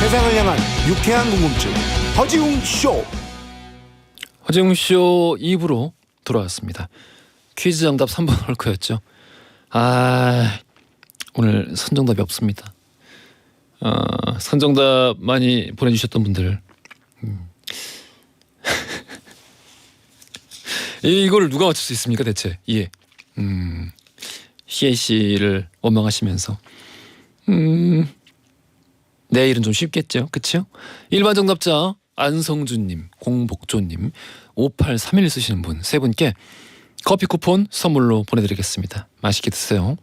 세상을 향한 유쾌한 궁금증 허지웅 쇼. 허지웅 쇼 2부로 돌아왔습니다. 퀴즈 정답 3번 헐크였죠. 오늘 선정답이 없습니다. 선정답 많이 보내주셨던 분들 이거를 누가 맞출 수 있습니까 대체? 예. CAC를 원망하시면서 내일은 좀 쉽겠죠, 그렇죠? 일반 정답자 안성준님, 공복조님, 5831 쓰시는 분 세 분께 커피 쿠폰 선물로 보내드리겠습니다. 맛있게 드세요.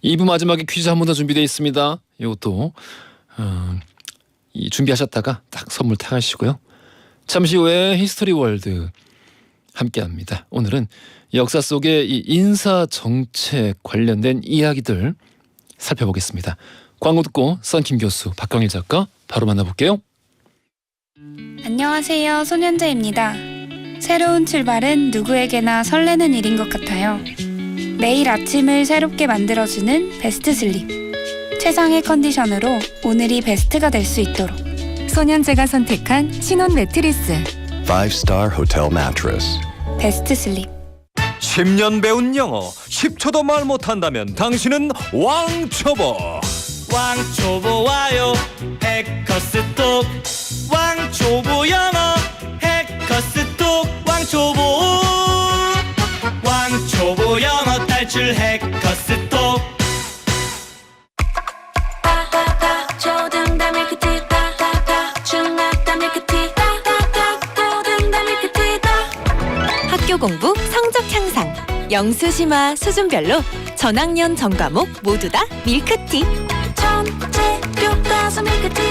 2부 마지막에 퀴즈 한 번 더 준비되어 있습니다. 이것도 준비하셨다가 딱 선물 타가시고요. 잠시 후에 히스토리 월드 함께합니다. 오늘은 역사 속의 이 인사 정책 관련된 이야기들 살펴보겠습니다. 광고 듣고 썬킴 교수, 박광일 작가 바로 만나볼게요. 안녕하세요. 손현재입니다. 새로운 출발은 누구에게나 설레는 일인 것 같아요. 매일 아침을 새롭게 만들어주는 베스트 슬립. 최상의 컨디션으로 오늘이 베스트가 될 수 있도록. 손현재가 선택한 신혼 매트리스 5-star hotel mattress. 베스트 슬립. 10년 배운 영어 10초도 말 못한다면 당신은 왕초보. 왕초보 와요 해커스톡. 왕초보 영어 해커스톡. 왕초보 영어 탈출 해커스톡. 초등다 밀크티 중학다 밀크티 고등다 밀크티. 학교 공부 성적 향상 영수심화 수준별로 전학년 전 과목 모두 다 밀크티. 천재 교과서 밀크티.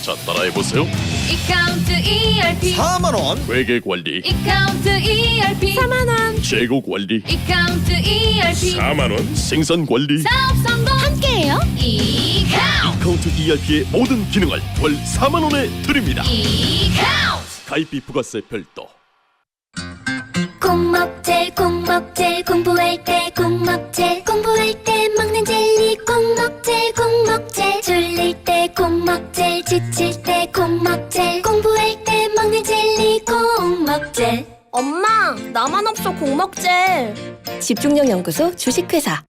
자, 따라해보세요. 이카운트 ERP 4만원 회계관리, 이카운트 ERP 4만원 재고관리, 이카운트 ERP 4만원 생산관리. 사업 성공 함께해요. 이카운트 ERP의 모든 기능을 월 4만원에 드립니다. 이카운트. 가입비 부가세 별도. 콩먹젤 공부할 때 콩먹젤 공부할 때 먹는 젤리 콩먹젤 졸릴 때 콩먹젤 지칠 때 콩먹젤 공부할 때 먹는 젤리 콩먹젤. 엄마, 나만 없어 공먹젤. 집중력 연구소 주식회사.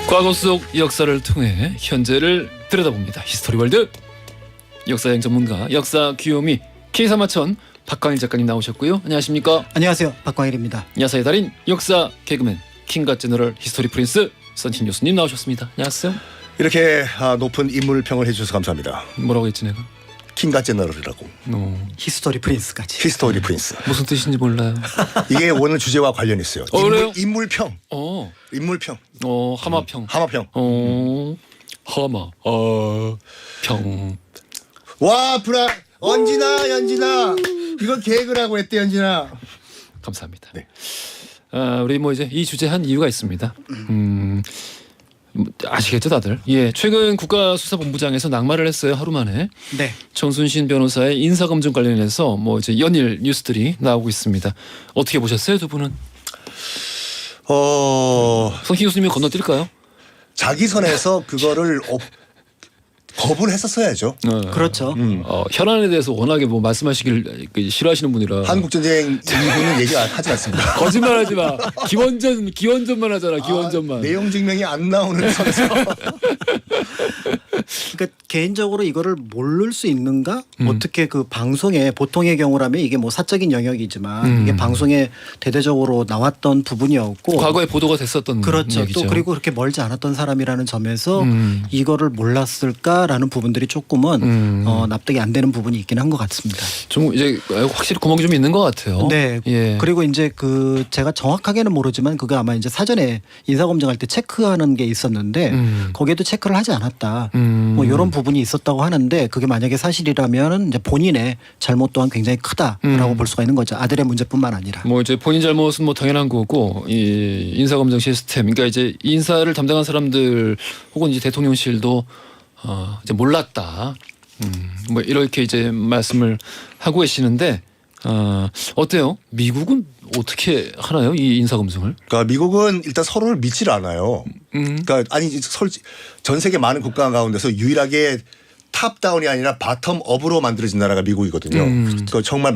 과거 속 역사를 통해 현재를 들여다봅니다. 히스토리 월드. 역사여행 전문가 역사 귀요미 K3하천 박광일 작가님 나오셨고요. 안녕하십니까? 안녕하세요. 박광일입니다. 야사의 달인 역사 개그맨 킹갓 제너럴 히스토리 프린스 썬킴 교수님 나오셨습니다. 안녕하세요. 이렇게 높은 인물평을 해주셔서 감사합니다. 뭐라고 했지 내가? 킹갓 제너럴이라고. 히스토리 프린스까지. 히스토리 프린스. 무슨 뜻인지 몰라요. 이게 오늘 주제와 관련이 있어요. 그래요? 인물평. 어. 인물평. 하마평. 하마평. 평. 와 브라 연진아 이건 계획을 했대 연진아. 감사합니다. 네. 우리 이제 이 주제 한 이유가 있습니다. 아시겠죠 다들? 예, 최근 국가수사본부장에서 낙마를 했어요. 하루 만에. 네. 정순신 변호사의 인사검증 관련해서 이제 연일 뉴스들이 나오고 있습니다. 어떻게 보셨어요 두 분은? 성희 교수님이 건너뛸까요? 자기 선에서 그거를 거부를 했었어야죠. 그렇죠. 현안에 대해서 워낙에 말씀하시길 싫어하시는 분이라. 한국전쟁 이후는 얘기하지 않습니다. 거짓말하지 마. 기원전만 하잖아. 기원전만. 내용 증명이 안 나오는 선에서. 그러니까 개인적으로 이거를 모를 수 있는가? 어떻게 그 방송에 보통의 경우라면 이게 사적인 영역이지만 이게 방송에 대대적으로 나왔던 부분이었고 과거에 보도가 됐었던 그렇죠. 이야기죠. 또 그리고 그렇게 멀지 않았던 사람이라는 점에서 이거를 몰랐을까라는 부분들이 조금은 납득이 안 되는 부분이 있긴 한 것 같습니다. 좀 이제 확실히 구멍이 좀 있는 것 같아요. 네. 예. 그리고 이제 제가 정확하게는 모르지만 그거 아마 이제 사전에 인사검증할 때 체크하는 게 있었는데 거기에도 체크를 하지 않았다. 이런 부분이 있었다고 하는데 그게 만약에 사실이라면 이제 본인의 잘못 또한 굉장히 크다라고 볼 수가 있는 거죠. 아들의 문제뿐만 아니라. 이제 본인 잘못은 당연한 거고 이 인사검증 시스템, 그러니까 이제 인사를 담당한 사람들 혹은 이제 대통령실도 이제 몰랐다. 뭐 이렇게 이제 말씀을 하고 계시는데 어때요? 미국은 어떻게 하나요? 이 인사 검증을? 그러니까 미국은 일단 서로를 믿질 않아요. 그러니까 전 세계 많은 국가 가운데서 유일하게 탑다운이 아니라 바텀업으로 만들어진 나라가 미국이거든요. 그 정말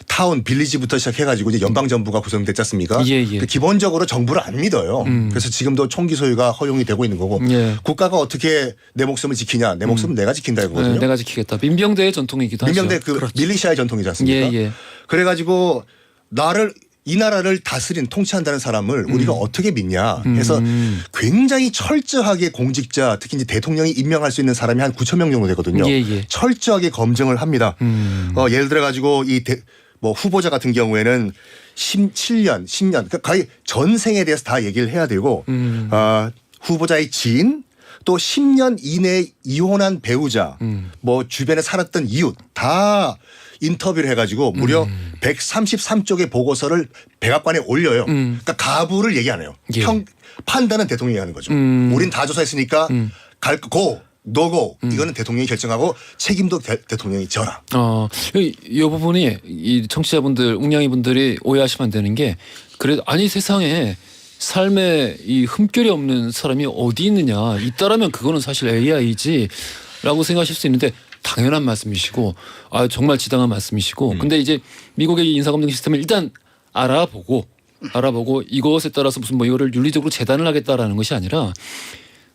타운, 빌리지부터 시작해가지고 이제 연방정부가 구성됐지 않습니까? 예, 예. 기본적으로 정부를 안 믿어요. 그래서 지금도 총기 소유가 허용이 되고 있는 거고 예. 국가가 어떻게 내 목숨을 지키냐. 내 목숨은 내가 지킨다 이거거든요. 네, 내가 지키겠다. 민병대의 전통이기도 하죠. 민병대 밀리시아의 전통이지 않습니까? 예, 예. 그래가지고 이 나라를 통치한다는 사람을 우리가 어떻게 믿냐 해서 굉장히 철저하게 공직자 특히 이제 대통령이 임명할 수 있는 사람이 한 9천 명 정도 되거든요. 예, 예. 철저하게 검증을 합니다. 예를 들어 가지고 뭐 후보자 같은 경우에는 17년, 10년 그러니까 거의 전생에 대해서 다 얘기를 해야 되고 후보자의 지인 또 10년 이내에 이혼한 배우자 뭐 주변에 살았던 이웃 다 인터뷰를 해가지고 무려 133쪽의 보고서를 백악관에 올려요. 그러니까 가부를 얘기 안 해요. 예. 판단은 대통령이 하는 거죠. 우린 다 조사했으니까 노고 이거는 대통령이 결정하고 책임도 대통령이 져라. 이 부분이 이 청취자분들, 웅냥이분들이 오해하시면 안 되는 게 그래도 아니 세상에 삶에 이 흠결이 없는 사람이 어디 있느냐 있다라면 그거는 사실 AI지라고 생각하실 수 있는데 당연한 말씀이시고 정말 지당한 말씀이시고 근데 이제 미국의 인사검증 시스템을 일단 알아보고 이것에 따라서 무슨 뭐 이거를 윤리적으로 재단을 하겠다라는 것이 아니라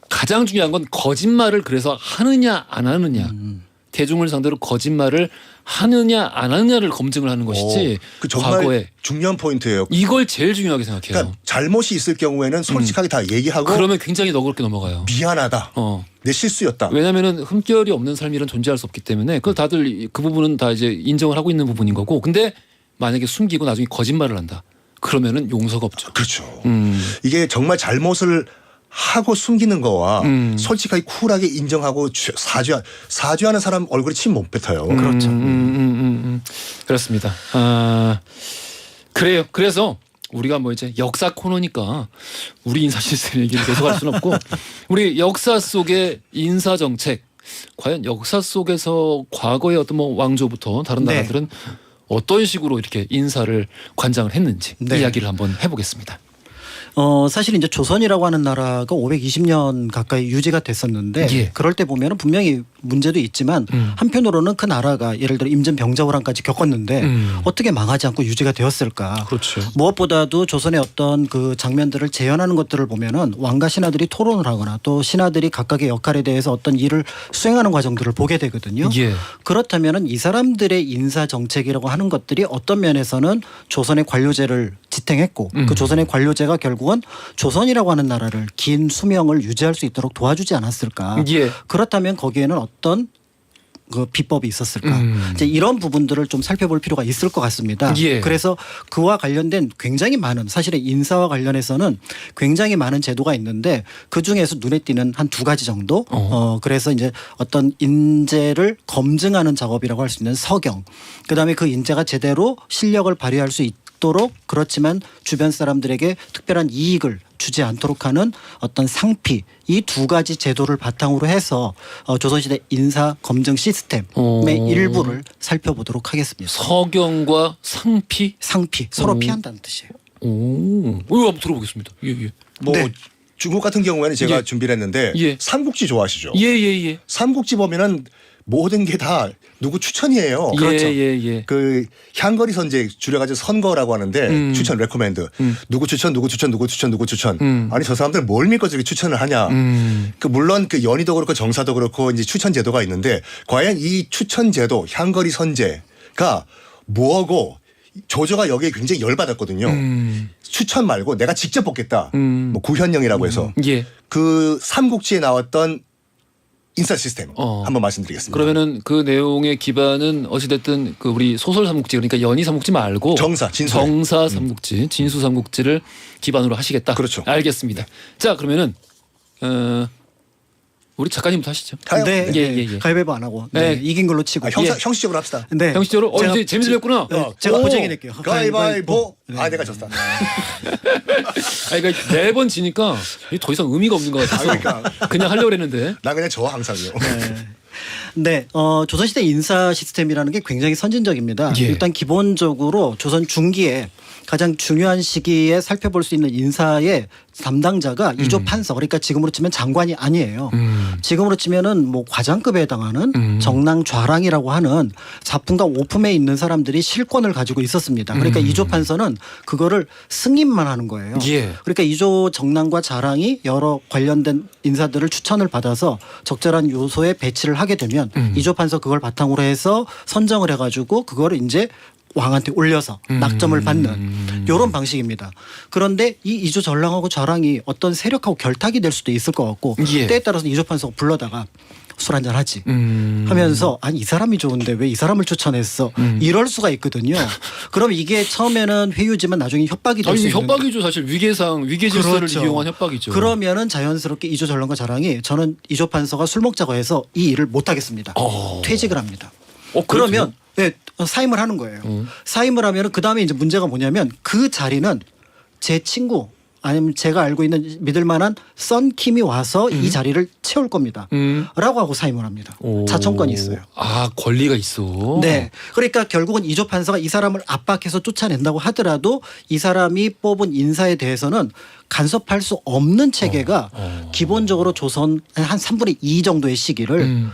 가장 중요한 건 거짓말을 그래서 하느냐 안 하느냐 대중을 상대로 거짓말을 하느냐 안 하느냐를 검증을 하는 것이지 그 정말 과거에 중요한 포인트예요. 이걸 제일 중요하게 생각해요. 그러니까 잘못이 있을 경우에는 솔직하게 다 얘기하고 그러면 굉장히 너그럽게 넘어가요. 미안하다. 내 실수였다. 왜냐하면은 흠결이 없는 삶이란 존재할 수 없기 때문에 그걸 다들 그 부분은 다 이제 인정을 하고 있는 부분인 거고 근데 만약에 숨기고 나중에 거짓말을 한다. 그러면은 용서가 없죠. 그렇죠. 이게 정말 잘못을 하고 숨기는 거와 솔직하게 쿨하게 인정하고 사죄하는 사람 얼굴에 침 못 뱉어요. 그렇죠. 그렇습니다. 그래요. 그래서 우리가 뭐 이제 역사 코너니까 우리 인사 시스템 얘기를 계속 할 수는 없고 우리 역사 속의 인사 정책 과연 역사 속에서 과거의 어떤 뭐 왕조부터 다른 나라들은 어떤 식으로 이렇게 인사를 관장을 했는지 이야기를 한번 해보겠습니다. 사실 이제 조선이라고 하는 나라가 520년 가까이 유지가 됐었는데 그럴 때 보면은 분명히 문제도 있지만 한편으로는 그 나라가 예를 들어 임진병자호란까지 겪었는데 어떻게 망하지 않고 유지가 되었을까? 그렇죠. 무엇보다도 조선의 어떤 그 장면들을 재현하는 것들을 보면은 왕과 신하들이 토론을 하거나 또 신하들이 각각의 역할에 대해서 어떤 일을 수행하는 과정들을 보게 되거든요. 그렇다면은 이 사람들의 인사 정책이라고 하는 것들이 어떤 면에서는 조선의 관료제를 지탱했고 그 조선의 관료제가 결국은 조선이라고 하는 나라를 긴 수명을 유지할 수 있도록 도와주지 않았을까? 그렇다면 거기에는 어떤 그 비법이 있었을까? 이제 이런 부분들을 좀 살펴볼 필요가 있을 것 같습니다. 그래서 그와 관련된 굉장히 많은 사실은 인사와 관련해서는 굉장히 많은 제도가 있는데 그 중에서 눈에 띄는 한 2가지 정도. 그래서 이제 어떤 인재를 검증하는 작업이라고 할 수 있는 서경. 그다음에 그 인재가 제대로 실력을 발휘할 수 있도록 그렇지만 주변 사람들에게 특별한 이익을 주지 않도록 하는 어떤 상피 이 2가지 제도를 바탕으로 해서 조선시대 인사 검증 시스템의 일부를 살펴보도록 하겠습니다. 서경과 상피? 상피 서로 피한다는 뜻이에요. 이거 한번 들어보겠습니다. 뭐 중국 같은 경우에는 제가 준비를 했는데 삼국지 좋아하시죠? 삼국지 보면은 모든 게 다 누구 추천이에요. 그렇죠. 그 향거리 선제 줄여가지고 선거라고 하는데 추천 레코멘드 누구 추천 아니 저 사람들 뭘 믿고 저렇게 추천을 하냐. 그 물론 그 연희도 그렇고 정사도 그렇고 이제 추천 제도가 있는데 과연 이 추천 제도 향거리 선제가 뭐고 조조가 여기에 굉장히 열받았거든요. 추천 말고 내가 직접 뽑겠다. 뭐 구현령이라고 해서 그 삼국지에 나왔던 인사 시스템 한번 말씀드리겠습니다. 그러면은 그 내용의 기반은 어찌됐든 그 우리 소설 삼국지 그러니까 연희 삼국지 말고 정사 삼국지 진수 삼국지를 기반으로 하시겠다. 그렇죠. 알겠습니다. 자 그러면은 우리 작가님부터 하시죠. 가위바위보 안 하고 이긴 걸로 치고 형식적으로 합시다. 형식적으로 이제 재밌어졌구나. 제가 보쟁이 낼게요. 가위바위보. 내가 졌다. 그러니까 매번 지니까 더 이상 의미가 없는 것 같아서 그냥 하려고 했는데 나 그냥 저 항상요. 네, 조선시대 인사 시스템이라는 게 굉장히 선진적입니다. 예. 일단 기본적으로 조선 중기에 가장 중요한 시기에 살펴볼 수 있는 인사의 담당자가 이조 판서, 그러니까 지금으로 치면 장관이 아니에요. 지금으로 치면은 뭐 과장급에 해당하는 정랑 좌랑이라고 하는 사품과 오품에 있는 사람들이 실권을 가지고 있었습니다. 그러니까 이조 판서는 그거를 승인만 하는 거예요. 예. 그러니까 이조 정랑과 좌랑이 여러 관련된 인사들을 추천을 받아서 적절한 요소에 배치를 하게 되면 이조 판서 그걸 바탕으로 해서 선정을 해가지고 그거를 이제 왕한테 올려서 낙점을 받는 이런 방식입니다. 그런데 이 이조 전랑하고 좌랑이 어떤 세력하고 결탁이 될 수도 있을 것 같고 예. 때에 따라서 이조 판서가 불러다가 술 한잔 하지 하면서 아니 이 사람이 좋은데 왜 이 사람을 추천했어 이럴 수가 있거든요. 그럼 이게 처음에는 회유지만 나중에 협박이 될 수 있는 협박이죠. 사실 위계 질서를 그렇죠. 이용한 협박이죠. 그러면은 자연스럽게 이조 전랑과 좌랑이 저는 이조 판서가 술 먹자고 해서 이 일을 못 하겠습니다. 퇴직을 합니다. 그러면 네, 사임을 하는 거예요. 사임을 하면 그 다음에 이제 문제가 뭐냐면 그 자리는 제 친구 아니면 제가 알고 있는 믿을 만한 썬킴이 와서 이 자리를 채울 겁니다. 라고 하고 사임을 합니다. 자청권이 있어요. 아, 권리가 있어. 네. 그러니까 결국은 이조 판서가 이 사람을 압박해서 쫓아낸다고 하더라도 이 사람이 뽑은 인사에 대해서는 간섭할 수 없는 체계가 기본적으로 조선 한 3분의 2 정도의 시기를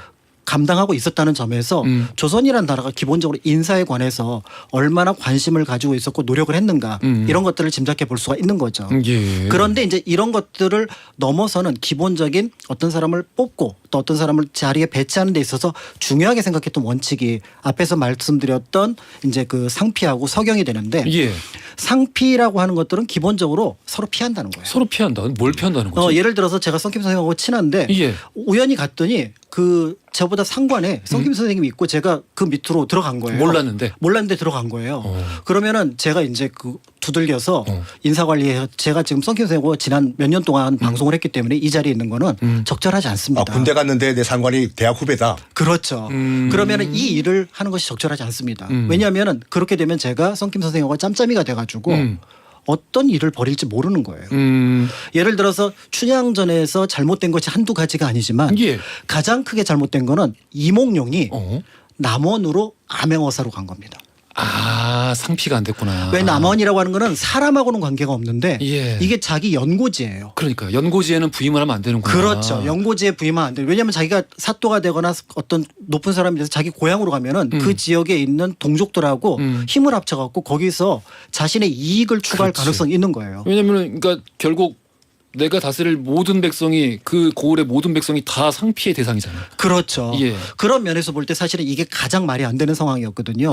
감당하고 있었다는 점에서 조선이라는 나라가 기본적으로 인사에 관해서 얼마나 관심을 가지고 있었고 노력을 했는가 이런 것들을 짐작해 볼 수가 있는 거죠. 예. 그런데 이제 이런 것들을 넘어서는 기본적인 어떤 사람을 뽑고 또 어떤 사람을 자리에 배치하는 데 있어서 중요하게 생각했던 원칙이 앞에서 말씀드렸던 이제 그 상피하고 서경이 되는데 예. 상피라고 하는 것들은 기본적으로 서로 피한다는 거예요. 서로 피한다. 뭘 피한다는 거지? 예를 들어서 제가 썬킴 선생님하고 친한데 예. 우연히 갔더니 그 저보다 상관에 썬킴 선생님이 있고 제가 그 밑으로 들어간 거예요. 몰랐는데 들어간 거예요. 그러면은 제가 이제 그 두들겨서 인사관리에 제가 지금 썬킴 선생님하고 지난 몇 년 동안 방송을 했기 때문에 이 자리에 있는 거는 적절하지 않습니다. 아, 군대 갔는데 내 상관이 대학 후배다. 그렇죠. 그러면은 이 일을 하는 것이 적절하지 않습니다. 왜냐하면은 그렇게 되면 제가 썬킴 선생님하고 짬짬이가 돼가지고 어떤 일을 벌일지 모르는 거예요. 예를 들어서 춘향전에서 잘못된 것이 한두 가지가 아니지만 예. 가장 크게 잘못된 거는 이몽룡이 남원으로 암행어사로 간 겁니다. 아, 상피가 안 됐구나. 왜 남원이라고 하는 거는 사람하고는 관계가 없는데 예. 이게 자기 연고지예요. 그러니까 연고지에는 부임을 하면 안 되는구나. 그렇죠. 연고지에 부임하면 안 돼요. 왜냐하면 자기가 사또가 되거나 어떤 높은 사람이 돼서 자기 고향으로 가면은 그 지역에 있는 동족들하고 힘을 합쳐갖고 거기서 자신의 이익을 추구할 그렇지. 가능성이 있는 거예요. 왜냐하면 그러니까 결국 내가 다스릴 모든 백성이 그 고을의 모든 백성이 다 상피의 대상이잖아요. 그렇죠. 예. 그런 면에서 볼 때 사실은 이게 가장 말이 안 되는 상황이었거든요.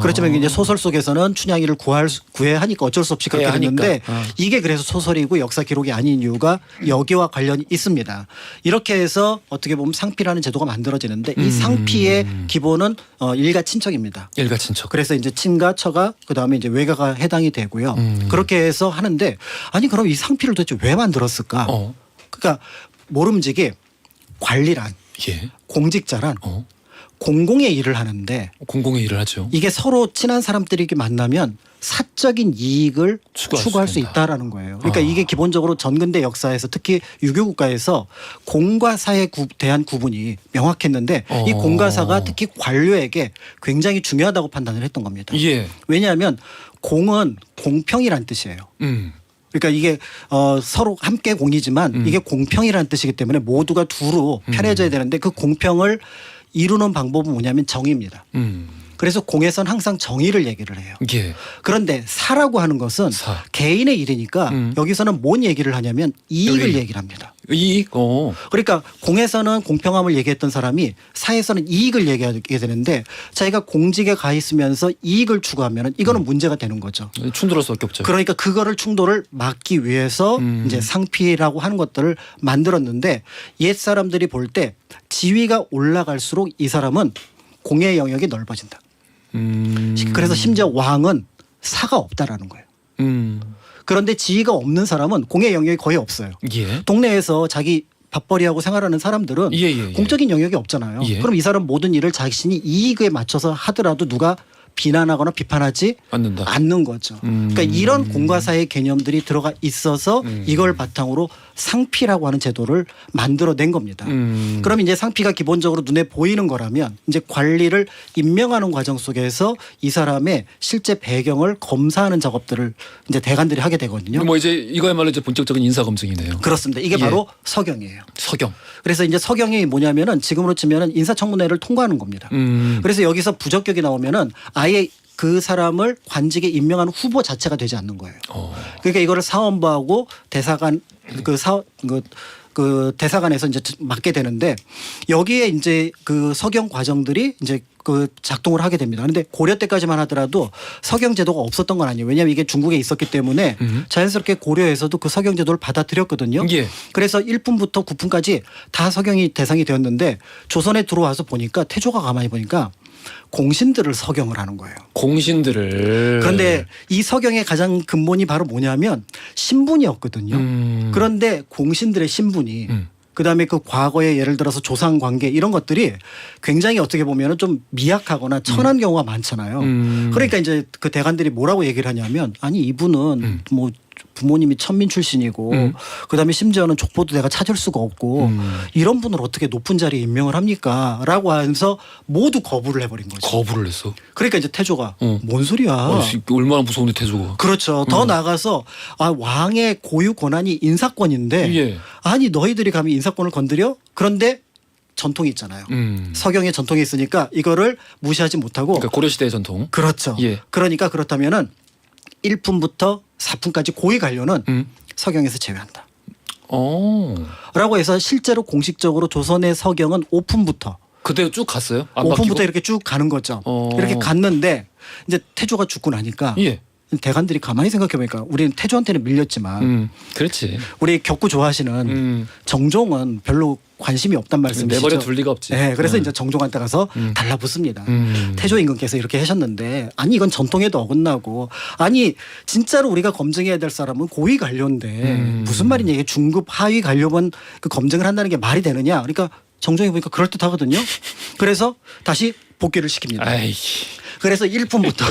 그렇지만 이제 소설 속에서는 춘향이를 구해야 하니까 어쩔 수 없이 그렇게 됐는데 이게 그래서 소설이고 역사 기록이 아닌 이유가 여기와 관련이 있습니다. 이렇게 해서 어떻게 보면 상피라는 제도가 만들어지는데 이 상피의 기본은 일가 친척입니다. 일가 친척. 그래서 이제 친가, 처가, 그다음에 이제 외가가 해당이 되고요. 그렇게 해서 하는데 아니 그럼 이 상피를 도대체 왜 만들었을까? 그러니까 모름지기 관리란 예. 공직자란 공공의 일을 하는데 공공의 일을 하죠. 이게 서로 친한 사람들이 만나면 사적인 이익을 추구할 수 있다. 있다라는 거예요. 그러니까 이게 기본적으로 전근대 역사에서 특히 유교 국가에서 공과 사에 대한 구분이 명확했는데 이 공과 사가 특히 관료에게 굉장히 중요하다고 판단을 했던 겁니다. 예. 왜냐하면 공은 공평이란 뜻이에요. 그러니까 이게 서로 함께 공이지만 이게 공평이라는 뜻이기 때문에 모두가 두루 편해져야 되는데 그 공평을 이루는 방법은 뭐냐면 정의입니다. 그래서 공에선 항상 정의를 얘기를 해요. 예. 그런데 사라고 하는 것은 개인의 일이니까 여기서는 뭔 얘기를 하냐면 이익을 얘기를 합니다. 이익. 그러니까 공에서는 공평함을 얘기했던 사람이 사에서는 이익을 얘기하게 되는데 자기가 공직에 가 있으면서 이익을 추구하면 이거는 문제가 되는 거죠. 충돌할 수밖에 없죠. 그러니까 그거를 충돌을 막기 위해서 이제 상피라고 하는 것들을 만들었는데 옛 사람들이 볼 때 지위가 올라갈수록 이 사람은 공의 영역이 넓어진다. 그래서 심지어 왕은 사가 없다라는 거예요. 그런데 지위가 없는 사람은 공의 영역이 거의 없어요. 예. 동네에서 자기 밥벌이하고 생활하는 사람들은 공적인 영역이 없잖아요. 그럼 이 사람 모든 일을 자신이 이익에 맞춰서 하더라도 누가 비난하거나 비판하지 않는 거죠. 그러니까 이런 공과 사의 개념들이 들어가 있어서 이걸 바탕으로 상피라고 하는 제도를 만들어낸 겁니다. 그럼 이제 상피가 기본적으로 눈에 보이는 거라면 이제 관리를 임명하는 과정 속에서 이 사람의 실제 배경을 검사하는 작업들을 이제 대관들이 하게 되거든요. 뭐 이제 이거야말로 이제 본격적인 인사 검증이네요. 그렇습니다. 이게 예. 바로 서경이에요. 서경. 그래서 이제 서경이 뭐냐면은 지금으로 치면은 인사청문회를 통과하는 겁니다. 그래서 여기서 부적격이 나오면은 아예 그 사람을 관직에 임명하는 후보 자체가 되지 않는 거예요. 그러니까 이거를 사원부하고 대사관 그 대사관에서 이제 맡게 되는데 여기에 이제 그 서경 과정들이 이제 그 작동을 하게 됩니다. 그런데 고려 때까지만 하더라도 서경 제도가 없었던 건 아니에요. 왜냐하면 이게 중국에 있었기 때문에 자연스럽게 고려에서도 그 서경 제도를 받아들였거든요. 예. 그래서 1품부터 9품까지 다 서경이 대상이 되었는데 조선에 들어와서 보니까 태조가 가만히 보니까 공신들을 서경을 하는 거예요. 공신들을. 그런데 이 서경의 가장 근본이 바로 뭐냐면 신분이었거든요. 그런데 공신들의 신분이 그다음에 그 과거에 예를 들어서 조상 관계 이런 것들이 굉장히 어떻게 보면은 좀 미약하거나 천한 경우가 많잖아요. 그러니까 이제 그 대관들이 뭐라고 얘기를 하냐면 아니 이분은 뭐 부모님이 천민 출신이고 그다음에 심지어는 족보도 내가 찾을 수가 없고 이런 분을 어떻게 높은 자리에 임명을 합니까? 라고 하면서 모두 거부를 해버린 거죠. 거부를 했어. 그러니까 이제 태조가 뭔 소리야. 얼마나 무서운데 태조가. 그렇죠. 더 나아가서 왕의 고유 권한이 인사권인데 예. 아니 너희들이 감히 인사권을 건드려? 그런데 전통이 있잖아요. 서경의 전통이 있으니까 이거를 무시하지 못하고 그러니까 고려시대의 전통. 그렇죠. 예. 그러니까 그렇다면은 1품부터 4품까지 고위 관료는 서경에서 제외한다. 라고 해서 실제로 공식적으로 조선의 서경은 5품부터 그대로 쭉 갔어요? 안 5품부터 바뀌고? 이렇게 쭉 가는 거죠. 이렇게 갔는데 이제 태조가 죽고 나니까 예. 대관들이 가만히 생각해보니까 우리는 태조한테는 밀렸지만 그렇지. 우리 격구 좋아하시는 정종은 별로 관심이 없단 말씀이시죠. 내버려 둘 리가 없지. 네, 그래서 이제 정종한테 가서 달라붙습니다. 태조 임금께서 이렇게 하셨는데 아니 이건 전통에도 어긋나고 아니 진짜로 우리가 검증해야 될 사람은 고위 관료인데 무슨 말이냐 이게 중급 하위 관료만 그 검증을 한다는 게 말이 되느냐. 그러니까 정종이 보니까 그럴듯하거든요. 그래서 다시 복귀를 시킵니다. 아이. 그래서 1품부터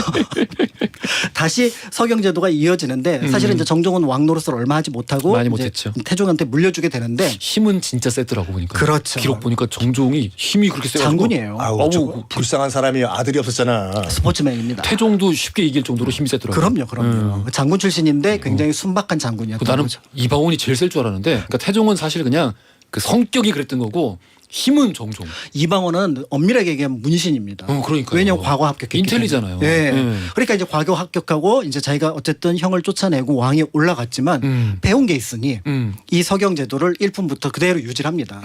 다시 서경제도가 이어지는데 사실은 이제 정종은 왕 노릇을 얼마 하지 못하고 많이 이제 못했죠. 태종한테 물려주게 되는데 힘은 진짜 세더라고 보니까. 그렇죠. 기록 보니까 정종이 힘이 그렇게 세가지고. 장군이에요. 아우 저 불쌍한 사람이 아들이 없었잖아. 스포츠맨입니다. 태종도 쉽게 이길 정도로 힘이 세더라고. 그럼요. 장군 출신인데 굉장히 순박한 장군이었던 나는 거죠. 이방원이 제일 셀 줄 알았는데, 그러니까 태종은 사실 그냥 그 성격이 그랬던 거고 힘은 정종. 이방원은 엄밀하게 얘기하면 문신입니다. 그러니까요. 왜냐하면 과거 합격했기 인텔리잖아요. 때문에. 네. 네. 그러니까 이제 과거 합격하고 이제 자기가 어쨌든 형을 쫓아내고 왕에 올라갔지만 배운 게 있으니 이 서경 제도를 1품부터 그대로 유지를 합니다.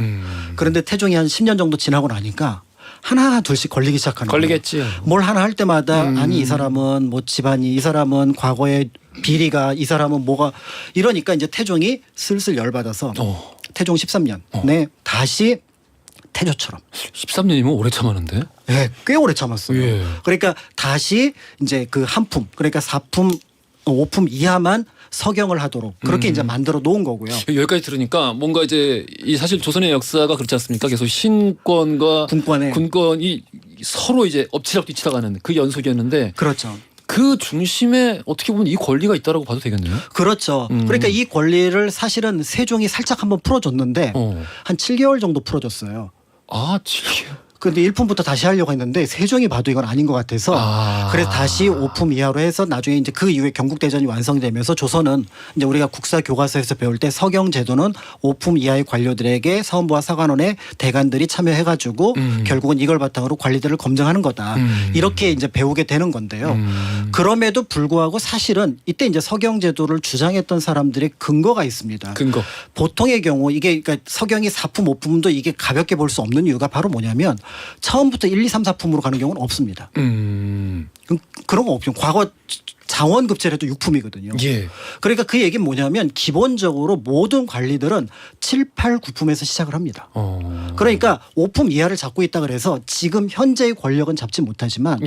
그런데 태종이 한 10년 정도 지나고 나니까 하나 둘씩 걸리기 시작하는 걸리겠지. 거예요. 뭘 하나 할 때마다 아니 이 사람은 뭐 집안이 이 사람은 과거의 비리가 이 사람은 뭐가 이러니까 이제 태종이 슬슬 열받아서 태종 13년에 다시 태조처럼 13년이면 오래 참았는데. 네, 꽤 오래 참았어요. 예. 그러니까 다시 이제 그 한 품 그러니까 4품 5품 이하만 서경을 하도록 그렇게 이제 만들어 놓은 거고요. 여기까지 들으니까 뭔가 이제 이 사실 조선의 역사가 그렇지 않습니까? 계속 신권과 군권이 서로 이제 엎치락뒤치락하는 그 연속이었는데. 그렇죠. 그 중심에 어떻게 보면 이 권리가 있다라고 봐도 되겠네요. 그렇죠. 그러니까 이 권리를 사실은 세종이 살짝 한번 풀어줬는데 한 7개월 정도 풀어줬어요. 아, 7개월. 근데 1품부터 다시 하려고 했는데 세종이 봐도 이건 아닌 것 같아서 그래서 다시 5품 이하로 해서 나중에 이제 그 이후에 경국대전이 완성되면서 조선은 이제 우리가 국사 교과서에서 배울 때 서경 제도는 5품 이하의 관료들에게 사원부와 사관원의 대관들이 참여해가지고 결국은 이걸 바탕으로 관리들을 검증하는 거다. 이렇게 이제 배우게 되는 건데요. 그럼에도 불구하고 사실은 이때 이제 서경 제도를 주장했던 사람들의 근거가 있습니다. 근거. 보통의 경우 이게 그러니까 서경이 4품, 5품도 이게 가볍게 볼 수 없는 이유가 바로 뭐냐면 처음부터 1, 2, 3, 4품으로 가는 경우는 없습니다. 그런 거 없죠. 과거 장원급제라도 6품이거든요. 예. 그러니까 그 얘기는 뭐냐면 기본적으로 모든 관리들은 7, 8, 9품에서 시작을 합니다. 그러니까 5품 이하를 잡고 있다 그래서 지금 현재의 권력은 잡지 못하지만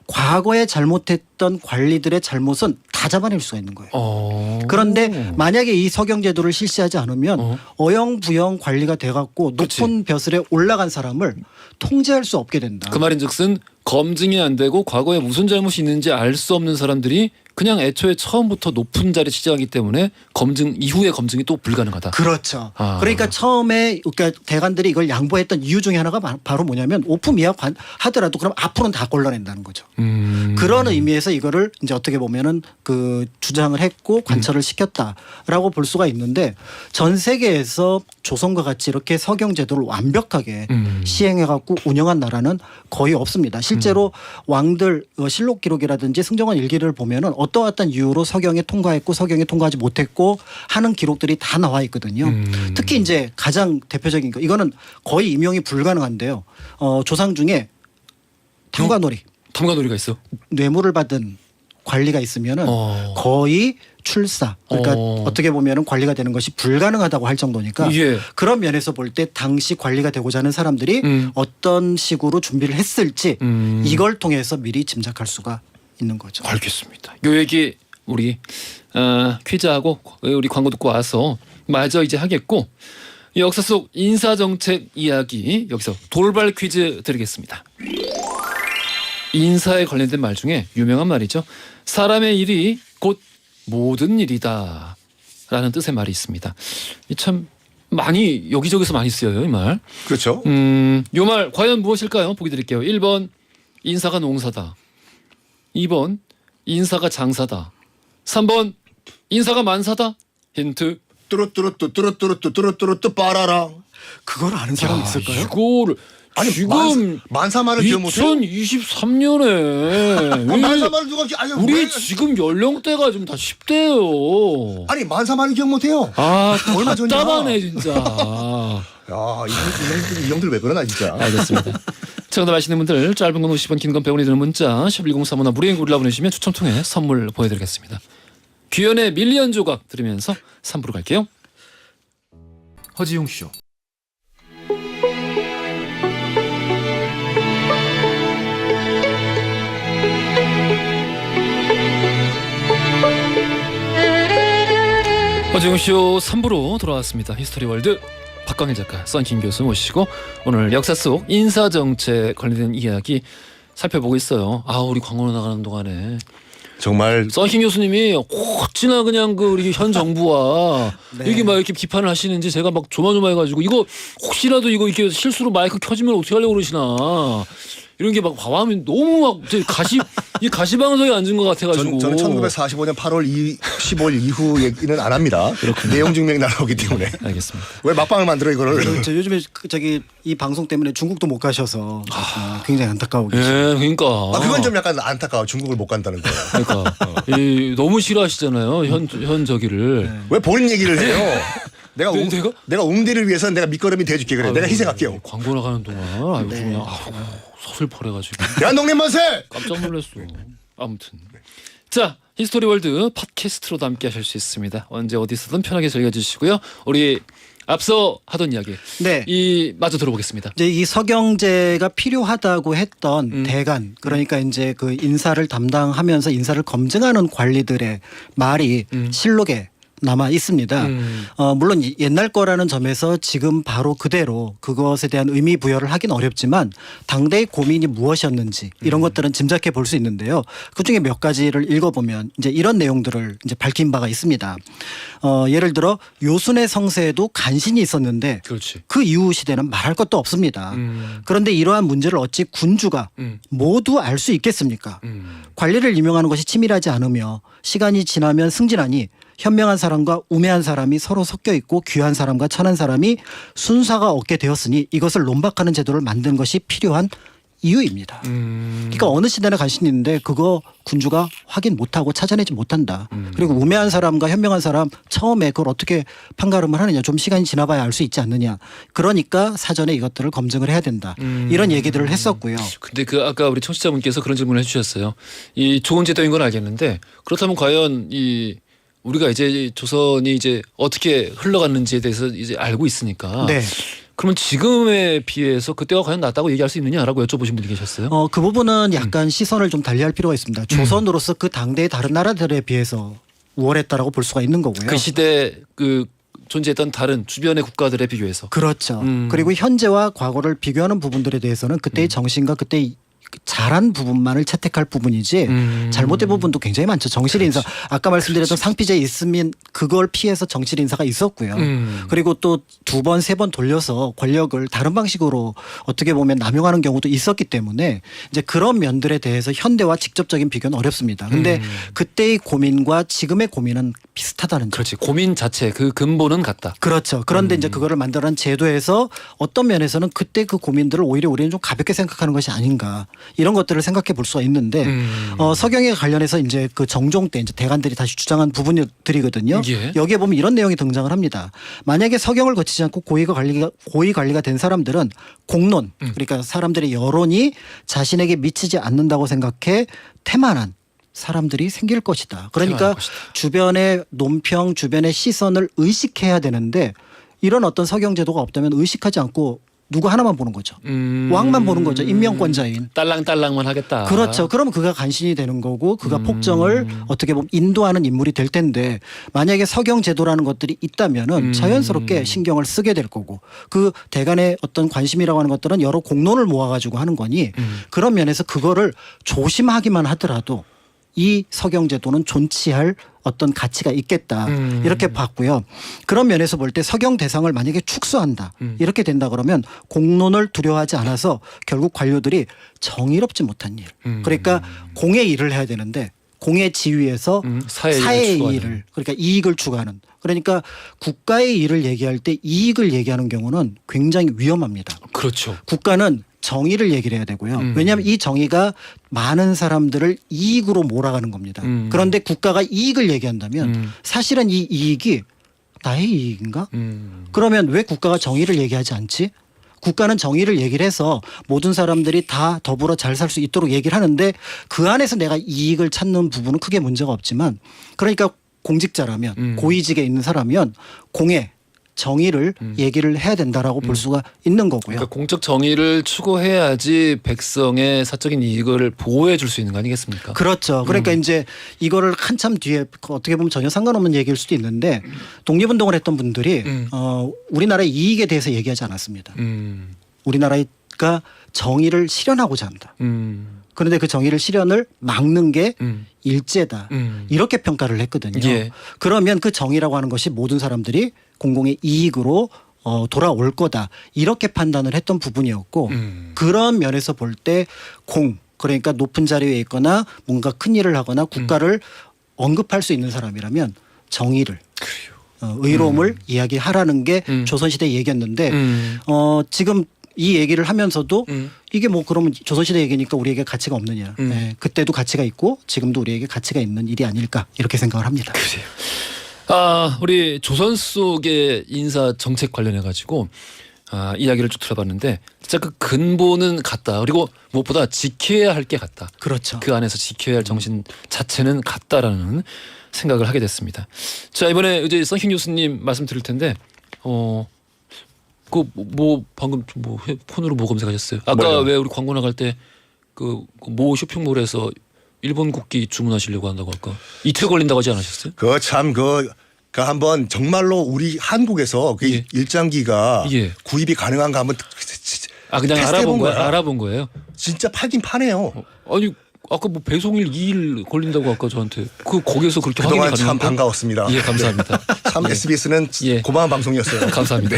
과거에 잘못했던 관리들의 잘못은 다 잡아낼 수가 있는 거예요. 그런데 만약에 이 서경제도를 실시하지 않으면 어영부영 관리가 돼갖고 높은 벼슬에 올라간 사람을 통제할 수 없게 된다. 그 말인즉슨 검증이 안 되고 과거에 무슨 잘못이 있는지 알 수 없는 사람들이 그냥 애초에 처음부터 높은 자리에 취직하기 때문에 검증 이후의 검증이 또 불가능하다. 그렇죠. 아. 그러니까 처음에 그러니까 대관들이 이걸 양보했던 이유 중에 하나가 바로 뭐냐면 오품이야 하더라도 그럼 앞으로는 다 걸러낸다는 거죠. 그런 의미에서 이거를 이제 어떻게 보면은 그 주장을 했고 관철을 시켰다라고 볼 수가 있는데 전 세계에서 조선과 같이 이렇게 서경 제도를 완벽하게 시행해갖고 운영한 나라는 거의 없습니다. 실제로 왕들 실록 기록이라든지 승정원 일기를 보면은 어떠한 이유로 서경에 통과했고 서경에 통과하지 못했고 하는 기록들이 다 나와 있거든요. 특히 이제 가장 대표적인 거 이거는 거의 임용이 불가능한데요. 조상 중에 탐관오리, 탐관오리가 있어. 뇌물을 받은 관리가 있으면은 거의 출사 그러니까 어떻게 보면은 관리가 되는 것이 불가능하다고 할 정도니까 예. 그런 면에서 볼 때 당시 관리가 되고자 하는 사람들이 어떤 식으로 준비를 했을지 이걸 통해서 미리 짐작할 수가 있는 거죠. 알겠습니다. 요 얘기 우리 퀴즈하고 우리 광고 듣고 와서 마저 이제 하겠고 역사 속 인사정책 이야기 여기서 돌발 퀴즈 드리겠습니다. 인사에 관련된 말 중에 유명한 말이죠. 사람의 일이 곧 모든 일이다 라는 뜻의 말이 있습니다. 이 참 많이 여기저기서 많이 쓰여요 이 말. 그렇죠. 요 말 과연 무엇일까요? 보기 드릴게요. 1번 인사가 농사다. 2번 인사가 장사다. 3번 인사가 만사다. 힌트. 뚜루뚜루뚜 빠라라. 그걸 아는 사람 있을까요? 이거를 아니 지금 만사말을 기억 못해? 2023년에 만사말을 누가 아니 우리 왜? 지금 연령대가 좀 다 10대예요. 아니 만사말을 기억 못해요? 아 얼마 전이야? 답답하네 진짜. 야, 이 형들 왜 그러나 진짜. 알겠습니다. 정답 아시는 분들 짧은 건 50원 긴 건 100원이 드는 문자 샵1035나 무료인 글로 보내주시면 추첨 통해 선물 보내드리겠습니다. 규현의 밀리언 조각 들으면서 3부로 갈게요. 허지웅 쇼. 허지웅쇼 3부로 돌아왔습니다. 히스토리 월드 박광일 작가, 썬킴 교수 모시고 오늘 역사 속 인사정책 관련된 이야기 살펴보고 있어요. 아 우리 광고 나가는 동안에 정말 썬킴 교수님이 혹시나 그냥 그 우리 현 정부와 네. 이게 막 이렇게 비판을 하시는지 제가 막 조마조마해가지고 이거 혹시라도 이거 이렇게 실수로 마이크 켜지면 어떻게 하려고 그러시나 이런 게 막 봐하면 너무 막 이 가시방석에 앉은 것 같아가지고 저는 1945년 8월 15일 이후 얘기는 안 합니다. 내용 증명이 나오기 때문에. 알겠습니다. 왜 막방을 만들어 이거를? 그렇죠. 요즘에 이 방송 때문에 중국도 못 가셔서 굉장히 안타까워 예, 계시죠. 그러니까. 그건 좀 약간 안타까워. 중국을 못 간다는 거. 그러니까 너무 싫어하시잖아요 현 저기를. 왜 본인 얘기를 해요? 내가 내가? 내가 웅디를 위해서 내가 밑거름이 돼줄게 그래. 내가 희생할게요. 광고 나가는 동안 아유 그냥 서슬퍼래가지고 대한독립 만세! 깜짝 놀랐어. 아무튼 자 히스토리 월드 팟캐스트로도 함께 하실 수 있습니다. 언제 어디서든 편하게 즐겨주시고요. 우리 앞서 하던 이야기 네. 이 마저 들어보겠습니다. 이제 이 서경제가 필요하다고 했던 대관 그러니까 이제 그 인사를 담당하면서 인사를 검증하는 관리들의 말이 실록에 남아 있습니다. 물론 옛날 거라는 점에서 지금 바로 그대로 그것에 대한 의미 부여를 하긴 어렵지만 당대의 고민이 무엇이었는지 이런 것들은 짐작해 볼 수 있는데요. 그 중에 몇 가지를 읽어보면 이제 이런 내용들을 이제 밝힌 바가 있습니다. 예를 들어 요순의 성세에도 간신이 있었는데 그렇지. 그 이후 시대는 말할 것도 없습니다. 그런데 이러한 문제를 어찌 군주가 모두 알 수 있겠습니까? 관리를 임용하는 것이 치밀하지 않으며 시간이 지나면 승진하니 현명한 사람과 우매한 사람이 서로 섞여 있고 귀한 사람과 천한 사람이 순사가 얻게 되었으니 이것을 논박하는 제도를 만든 것이 필요한 이유입니다. 그러니까 어느 시대나 간신이 있는데 그거 군주가 확인 못하고 찾아내지 못한다. 그리고 우매한 사람과 현명한 사람 처음에 그걸 어떻게 판가름을 하느냐. 좀 시간이 지나봐야 알 수 있지 않느냐. 그러니까 사전에 이것들을 검증을 해야 된다. 이런 얘기들을 했었고요. 근데 그 아까 우리 청취자분께서 그런 질문을 해주셨어요. 이 좋은 제도인 건 알겠는데 그렇다면 과연 이 우리가 이제 조선이 이제 어떻게 흘러갔는지에 대해서 이제 알고 있으니까. 네. 그러면 지금에 비해서 그때가 과연 낫다고 얘기할 수 있느냐라고 여쭤보신 분이 계셨어요. 그 부분은 약간 시선을 좀 달리할 필요가 있습니다. 조선으로서 그 당대의 다른 나라들에 비해서 우월했다라고 볼 수가 있는 거고요. 그 시대 그 존재했던 다른 주변의 국가들에 비교해서. 그렇죠. 그리고 현재와 과거를 비교하는 부분들에 대해서는 그때의 정신과 그때의 잘한 부분만을 채택할 부분이지 잘못된 부분도 굉장히 많죠. 정실 인사 아까 말씀드렸던 상피제 있으면 그걸 피해서 정실 인사가 있었고요. 그리고 또 2번, 3번 돌려서 권력을 다른 방식으로 어떻게 보면 남용하는 경우도 있었기 때문에 이제 그런 면들에 대해서 현대와 직접적인 비교는 어렵습니다. 근데 그때의 고민과 지금의 고민은 비슷하다는 점. 그렇지. 고민 자체 그 근본은 같다. 그렇죠. 그런데 이제 그거를 만들어낸 제도에서 어떤 면에서는 그때 그 고민들을 오히려 우리는 좀 가볍게 생각하는 것이 아닌가 이런 것들을 생각해 볼 수가 있는데 서경에 관련해서 이제 그 정종 때 이제 대관들이 다시 주장한 부분들이거든요. 예. 여기에 보면 이런 내용이 등장을 합니다. 만약에 서경을 거치지 않고 고위 관리가 된 사람들은 공론 그러니까 사람들의 여론이 자신에게 미치지 않는다고 생각해 태만한 사람들이 생길 것이다. 그러니까 주변의 논평, 주변의 시선을 의식해야 되는데 이런 어떤 서경 제도가 없다면 의식하지 않고 누구 하나만 보는 거죠. 왕만 보는 거죠. 임명권자인. 딸랑딸랑만 하겠다. 그렇죠. 그러면 그가 간신이 되는 거고 그가 폭정을 어떻게 보면 인도하는 인물이 될 텐데 만약에 서경 제도라는 것들이 있다면은 자연스럽게 신경을 쓰게 될 거고 그 대간의 어떤 관심이라고 하는 것들은 여러 공론을 모아가지고 하는 거니 그런 면에서 그거를 조심하기만 하더라도 이 서경제도는 존치할 어떤 가치가 있겠다 이렇게 봤고요. 그런 면에서 볼 때 서경 대상을 만약에 축소한다 이렇게 된다 그러면 공론을 두려워하지 않아서 결국 관료들이 정의롭지 못한 일 그러니까 공의 일을 해야 되는데 공의 지위에서 사회의 일을 그러니까 이익을 추구하는 그러니까 국가의 일을 얘기할 때 이익을 얘기하는 경우는 굉장히 위험합니다. 그렇죠. 국가는 정의를 얘기를 해야 되고요. 왜냐하면 이 정의가 많은 사람들을 이익으로 몰아가는 겁니다. 그런데 국가가 이익을 얘기한다면 사실은 이 이익이 나의 이익인가? 그러면 왜 국가가 정의를 얘기하지 않지? 국가는 정의를 얘기를 해서 모든 사람들이 다 더불어 잘 살 수 있도록 얘기를 하는데 그 안에서 내가 이익을 찾는 부분은 크게 문제가 없지만 그러니까 공직자라면 고위직에 있는 사람이면 공의 정의를 얘기를 해야 된다라고 볼 수가 있는 거고요. 그러니까 공적 정의를 추구해야지 백성의 사적인 이익을 보호해 줄 수 있는 거 아니겠습니까? 그렇죠. 그러니까 이제 이거를 한참 뒤에 어떻게 보면 전혀 상관없는 얘기일 수도 있는데 독립운동을 했던 분들이 우리나라의 이익에 대해서 얘기하지 않았습니다. 우리나라가 정의를 실현하고자 한다. 그런데 그 정의를 실현을 막는 게 일제다. 이렇게 평가를 했거든요. 예. 그러면 그 정의라고 하는 것이 모든 사람들이 공공의 이익으로 돌아올 거다. 이렇게 판단을 했던 부분이었고 그런 면에서 볼 때 그러니까 높은 자리에 있거나 뭔가 큰 일을 하거나 국가를 언급할 수 있는 사람이라면 정의를 의로움을 이야기하라는 게 조선시대 얘기였는데 지금 이 얘기를 하면서도 이게 뭐 그러면 조선시대 얘기니까 우리에게 가치가 없느냐. 네, 그때도 가치가 있고 지금도 우리에게 가치가 있는 일이 아닐까 이렇게 생각을 합니다. 그래요. 우리 조선 속의 인사 정책 관련해 가지고 이야기를 쭉 들어봤는데 진짜 그 근본은 같다. 그리고 무엇보다 지켜야 할 게 같다. 그렇죠. 그 안에서 지켜야 할 정신 자체는 같다라는 생각을 하게 됐습니다. 자 이번에 이제 썬킴 교수님 말씀 드릴 텐데 그 뭐 방금 뭐 폰으로 뭐 검색하셨어요? 아까 뭐요? 왜 우리 광고 나갈 때 그 모 쇼핑몰에서 일본 국기 주문하시려고 한다고 아까 이틀 걸린다고 하지 않으셨어요? 그 한번 정말로 우리 한국에서 그 예. 일장기가 예. 구입이 가능한가 한번 그냥 테스트해본 거야. 알아본 거예요. 진짜 팔긴 파네요. 아니 아까 뭐 배송일 2일 걸린다고 아까 저한테 거기서 그렇게 확인이 그동안 가능한가? 참 반가웠습니다. 예, 감사합니다. 참 SBS는 예. 고마운 방송이었어요. 감사합니다.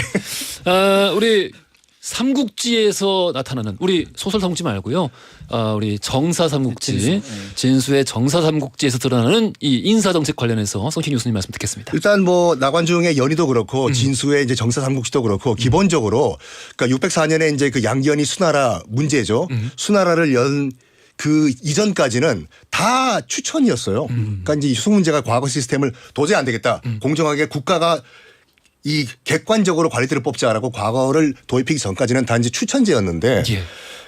우리 삼국지에서 나타나는 우리 소설 삼국지 말고요. 우리 정사 삼국지 진수의 정사 삼국지에서 드러나는 이 인사 정책 관련해서 썬킴 교수님 말씀 듣겠습니다. 일단 뭐 나관중의 연희도 그렇고 진수의 이제 정사 삼국지도 그렇고 기본적으로 그러니까 604년에 이제 그 양기현이 수나라 문제죠. 수나라를 연 그 이전까지는 다 추천이었어요. 그러니까 이제 수문제가 과거 시스템을 도저히 안 되겠다. 공정하게 국가가 이 객관적으로 관리들을 뽑자라고 과거를 도입하기 전까지는 단지 추천제였는데 예.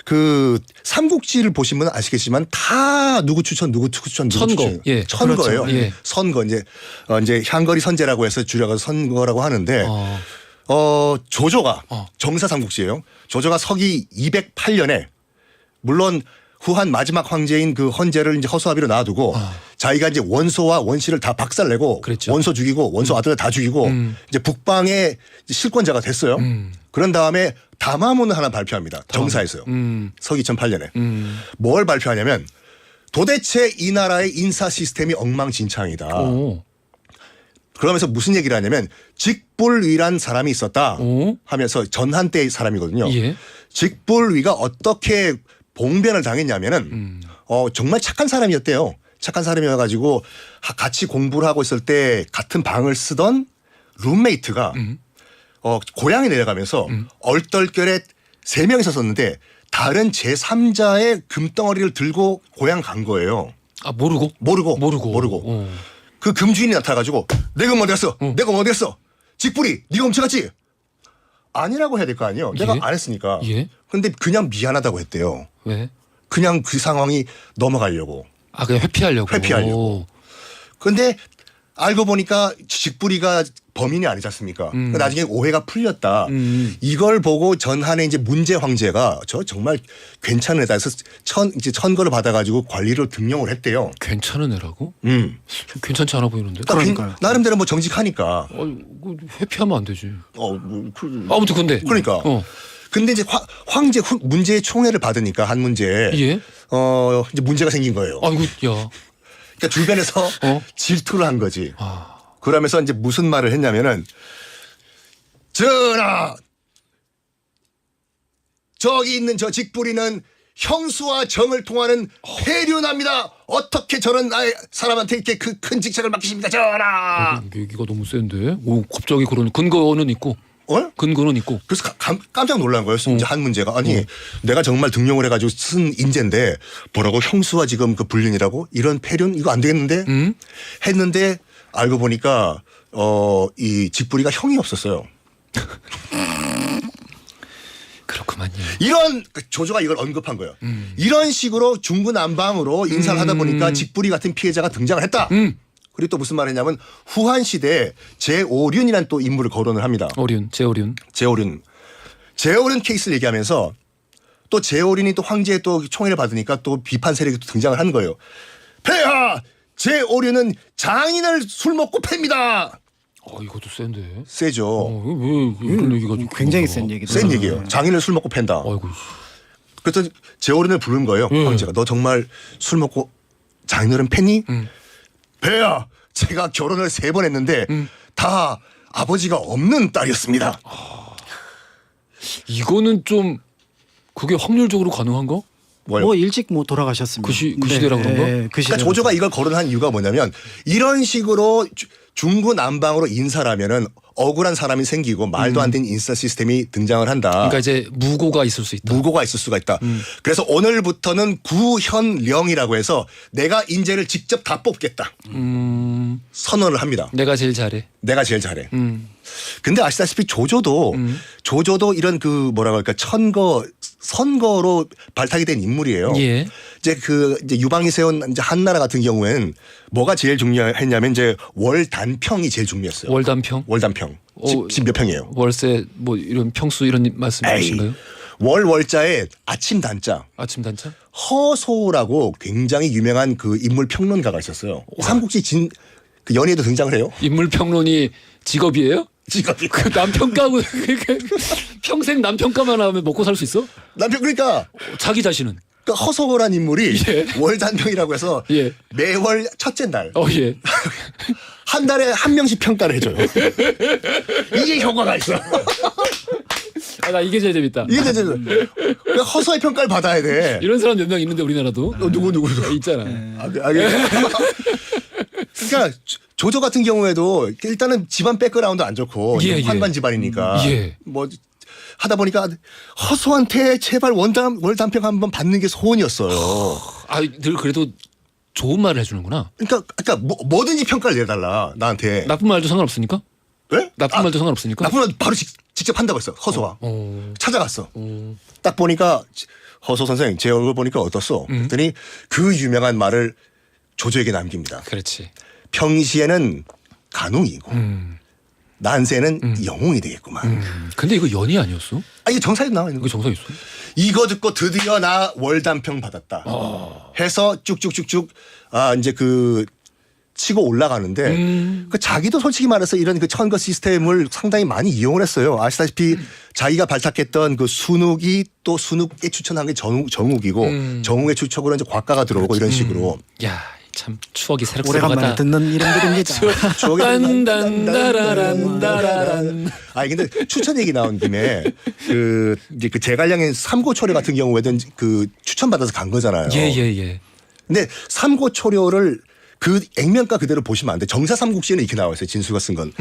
그 삼국지를 보신 분은 아시겠지만 다 누구 추천 누구 추천 누구 선거. 추천 예. 선거예요. 그렇죠. 예. 선거 이제 향거리 선제라고 해서 줄여서 선거라고 하는데 조조가 정사 삼국지예요. 조조가 서기 208년에 물론 후한 마지막 황제인 그 헌제를 이제 허수아비로 놔두고 자기가 이제 원소와 원씨를 다 박살내고 그랬죠. 원소 죽이고 원소 아들을 다 죽이고 이제 북방의 실권자가 됐어요. 그런 다음에 담화문을 하나 발표합니다. 정사에서요. 서기 2008년에. 뭘 발표하냐면 도대체 이 나라의 인사 시스템이 엉망진창이다. 오. 그러면서 무슨 얘기를 하냐면 직불위란 사람이 있었다 오. 하면서 전한 때의 사람이거든요. 예. 직불위가 어떻게 봉변을 당했냐면은 정말 착한 사람이었대요. 착한 사람이어가지고 같이 공부를 하고 있을 때 같은 방을 쓰던 룸메이트가 고향에 내려가면서 얼떨결에 3명이서 썼는데 다른 제3자의 금덩어리를 들고 고향 간 거예요. 아 모르고? 모르고. 그 금주인이 나타나가지고 내 금 어디 갔어? 내 금 어디 갔어? 직불이 네가 훔쳐갔지? 아니라고 해야 될 거 아니에요. 내가 예? 안 했으니까. 예. 근데 그냥 미안하다고 했대요. 왜? 그냥 그 상황이 넘어가려고. 아 그냥 회피하려고. 근데 알고 보니까 직불이가 범인이 아니지 않습니까? 그러니까 나중에 오해가 풀렸다. 이걸 보고 전한의 이제 문제 황제가 저 정말 괜찮은 애다 해서 이제 천거를 받아가지고 관리를 등용을 했대요. 괜찮은 애라고? 괜찮지 않아 보이는데. 그러니까요. 나름대로 뭐 정직하니까. 회피하면 안 되지. 그, 아무튼 근데. 그러니까. 근데 이제 황제 문제의 총애를 받으니까 한 문제에 예. 이제 문제가 생긴 거예요. 아이고 야. 그러니까 주변에서 질투를 한 거지. 그러면서 이제 무슨 말을 했냐면은 전하 저기 있는 저 직불이는 형수와 정을 통하는 폐륜합니다. 어떻게 저런 사람한테 이렇게 그 큰 직책을 맡기십니까 전하. 얘기가 너무 센데. 오 갑자기 그런 근거는 있고. 근거는 있고. 그래서 깜짝 놀란 거예요. 이제 한 문제가 아니 내가 정말 등용을 해가지고 쓴 인재인데 뭐라고 형수와 지금 그 불륜이라고 이런 폐륜 이거 안 되겠는데 했는데 알고 보니까 이 직불이가 형이 없었어요. 그렇구만요. 이런 조조가 이걸 언급한 거예요. 이런 식으로 중구난방으로 인사를 하다 보니까 직불이 같은 피해자가 등장을 했다. 그리고 또 무슨 말했냐면 후한 시대에 제오륜이라는 또 인물을 거론을 합니다. 제오륜 케이스를 얘기하면서 또 제오륜이 또 황제의 또 총애를 받으니까 또 비판 세력이 또 등장을 하는 거예요. 폐하! 제오륜은 장인을 술 먹고 팹니다. 이것도 센데. 세죠. 왜 이런 얘기가 굉장히 센 얘기죠. 센 얘기예요. 장인을 술 먹고 팬다. 아이고. 그래서 제오륜을 부른 거예요. 황제가 너 정말 술 먹고 장인어른 팬이? 폐하! 제가 결혼을 3번 했는데 다 아버지가 없는 딸이었습니다. 이거는 좀 그게 확률적으로 가능한가? 뭐요? 일찍 돌아가셨습니다. 그 시대라 그런가? 그러니까 조조가 이걸 거론한 이유가 뭐냐면 이런 식으로 중구난방으로 인사를 하면은 억울한 사람이 생기고 말도 안 되는 인사 시스템이 등장을 한다. 그러니까 이제 무고가 있을 수 있다. 무고가 있을 수가 있다. 그래서 오늘부터는 구현령이라고 해서 내가 인재를 직접 다 뽑겠다. 선언을 합니다. 내가 제일 잘해. 근데 아시다시피 조조도 이런 그 뭐라고 할까 선거로 발탁이 된 인물이에요. 예. 이제 유방이 세운 이제 한나라 같은 경우에는 뭐가 제일 중요했냐면 이제 월단평이 제일 중요했어요. 월단평? 집 몇 평이에요? 월세 뭐 이런 평수 이런 말씀이신가요? 월자에 아침 단자. 허소라고 굉장히 유명한 그 인물 평론가가 있었어요. 삼국지 그 연예에도 등장을 해요. 인물 평론이 직업이에요? 직업이. 그 남평가고 평생 남평가만 하면 먹고 살 수 있어? 그러니까 자기 자신은. 그러니까 허소란 인물이 예. 월단평이라고 해서 매월 첫째 날 예. 한 달에 한 명씩 평가를 해줘요. 이게 효과가 있어. 나 이게 제일 재밌다. 그러니까 허소의 평가를 받아야 돼. 이런 사람 몇 명 있는데 우리나라도. 누구 있잖아. 그러니까 조조 같은 경우에도 일단은 집안 백그라운드 안 좋고 환관 집안이니까 뭐 하다 보니까 허소한테 제발 월단평 한번 받는 게 소원이었어요. 늘 그래도 좋은 말을 해주는구나. 그러니까 뭐든지 평가를 내달라 나한테. 나쁜 말도 상관없으니까? 왜? 나쁜 말도 상관없으니까? 나쁜 말 바로 직접 한다고 했어. 허소가. 찾아갔어. 딱 보니까 허소 선생 제 얼굴 보니까 어떻소? 그랬더니 그 유명한 말을 조조에게 남깁니다. 그렇지. 평시에는 간웅이고 난세는 영웅이 되겠구만. 근데 이거 연이 아니었어? 이게 정사에 나와 있는 거. 이거 정사 있어? 이거 듣고 드디어 나 월단평 받았다. 해서 쭉쭉쭉쭉 이제 그 치고 올라가는데 그 자기도 솔직히 말해서 이런 그 선거 시스템을 상당히 많이 이용을 했어요. 아시다시피 자기가 발탁했던 그 순욱이 또 순욱에 추천한 게 정욱이고 정욱의 추천으로 이제 곽가가 들어오고 이런 식으로. 야, 참 추억이 오래간만에 새록새록하다. 듣는 이름들입니다. 딴딴따라란따라란. 아니 근데 추천 얘기 나온 김에 그 이제 그 제갈량의 삼고초려 같은 경우에는 그 추천받아서 간 거잖아요. 예. 근데 삼고초려를 그 액면가 그대로 보시면 안 돼. 정사삼국지에는 이렇게 나와 있어요. 진수가 쓴 건.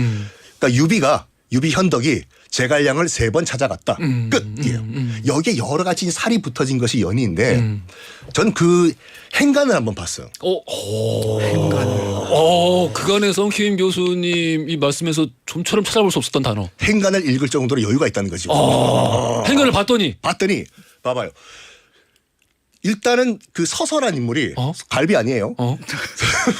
그러니까 유비 현덕이 제갈량을 3번 찾아갔다. 끝이에요. 여기에 여러 가지 살이 붙어진 것이 연이인데 전 그 행간을 한번 봤어요. 행간을. 그간의 성키임 교수님이 말씀에서 좀처럼 찾아볼 수 없었던 단어. 행간을 읽을 정도로 여유가 있다는 거지. 행간을 봤더니 봐봐요. 일단은 그 서서란 인물이 갈비 아니에요.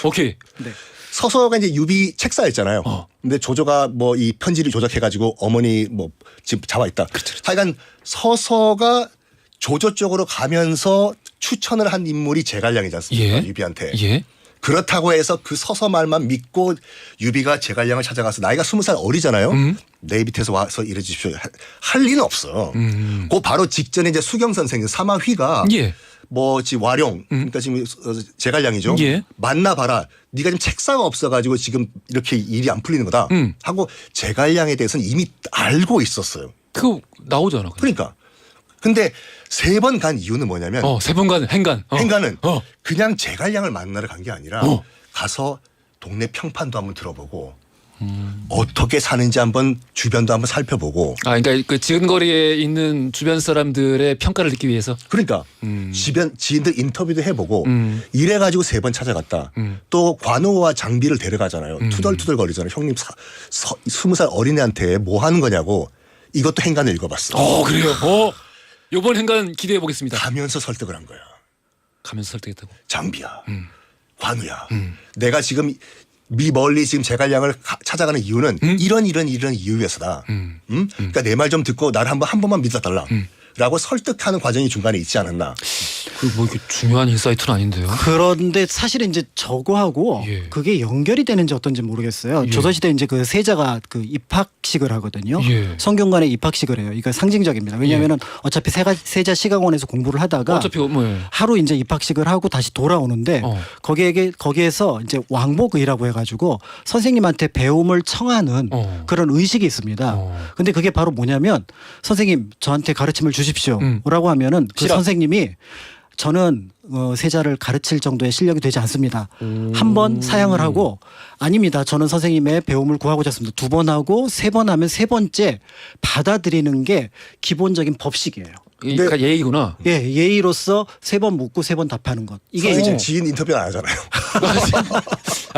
오케이. 네. 서서가 이제 유비 책사였잖아요. 근데 조조가 뭐 이 편지를 조작해가지고 어머니 뭐 지금 잡아 있다. 하여간 서서가 조조 쪽으로 가면서 추천을 한 인물이 제갈량이지 않습니까? 유비한테. 예. 그렇다고 해서 그 서서 말만 믿고 유비가 제갈량을 찾아가서 나이가 20살 어리잖아요. 내 밑에서 와서 일해 주십시오. 할 리는 없어. 그 바로 직전에 이제 수경 선생 사마휘가 뭐 지금 와룡 그러니까 지금 제갈량이죠. 만나봐라. 네가 지금 책사가 없어가지고 지금 이렇게 일이 안 풀리는 거다. 하고 제갈량에 대해서는 이미 알고 있었어요. 그거 나오잖아. 그러니까. 근데 3번 간 이유는 뭐냐면 3번 간 행간. 행간은 그냥 제갈량을 만나러 간 게 아니라 가서 동네 평판도 한번 들어보고 어떻게 사는지 한번 주변도 한번 살펴보고. 그러니까 그 지근거리에 있는 주변 사람들의 평가를 듣기 위해서. 그러니까 주변 지인들 인터뷰도 해보고 이래가지고 3번 찾아갔다. 또 관우와 장비를 데려가잖아요. 투덜투덜 거리잖아요. 형님 20살 어린애한테 뭐 하는 거냐고. 이것도 행간을 읽어봤어. 그래요? 요번 행간 기대해 보겠습니다. 가면서 설득을 한 거야. 가면서 설득했다고. 장비야. 관우야. 내가 지금 멀리 지금 제갈량을 찾아가는 이유는 이런 이유에서다. 그러니까 내 말 좀 듣고 나를 한 번만 믿어달라. 라고 설득하는 과정이 중간에 있지 않았나. 뭐 이게 중요한 인사이트는 아닌데요. 그런데 사실은 이제 저거하고 그게 연결이 되는지 어떤지 모르겠어요. 조선시대 이제 그 세자가 그 입학식을 하거든요. 성균관에 입학식을 해요. 이거 상징적입니다. 왜냐하면은 어차피 세자 시강원에서 공부를 하다가 하루 이제 입학식을 하고 다시 돌아오는데 거기에서 이제 왕복의라고 해가지고 선생님한테 배움을 청하는 그런 의식이 있습니다. 근데 그게 바로 뭐냐면 선생님 저한테 가르침을 주십시오라고 하면은 그 선생님이 저는 세자를 가르칠 정도의 실력이 되지 않습니다. 한 번 사양을 하고 아닙니다. 저는 선생님의 배움을 구하고자 했습니다. 2번 하고 3번 하면 3번째 받아들이는 게 기본적인 법칙이에요. 그러니까 예의구나. 예의로서 3번 묻고 3번 답하는 것. 이게 이제 지인 인터뷰 안 하잖아요.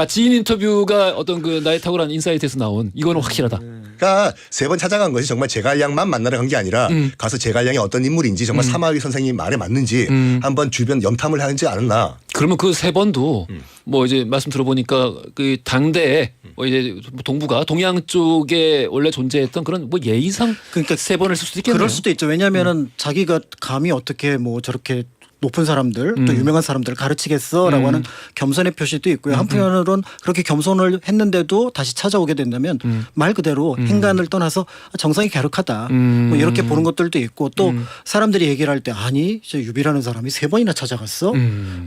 지인 인터뷰가 어떤 그 나의 탁월한 인사이트에서 나온 이거는 확실하다. 그러니까 3번 찾아간 것이 정말 제갈량만 만나러 간 게 아니라 가서 제갈량이 어떤 인물인지 정말 사마위 선생님 말에 맞는지 한번 주변 염탐을 하는지 않았나. 그러면 그 3번도 뭐 이제 말씀 들어보니까 그 당대에 뭐 이제 동북아 동양 쪽에 원래 존재했던 그런 뭐 예의상 그러니까 3번을 쓸 수도 있겠네요. 그럴 수도 있죠. 왜냐하면은 자기가 감히 어떻게 뭐 저렇게 높은 사람들 또 유명한 사람들을 가르치겠어라고 하는 겸손의 표시도 있고요. 한편으로는 그렇게 겸손을 했는데도 다시 찾아오게 된다면 말 그대로 행간을 떠나서 정상이 갸륵하다 뭐 이렇게 보는 것들도 있고 또 사람들이 얘기를 할 때 아니 저 유비라는 사람이 3번이나 찾아갔어?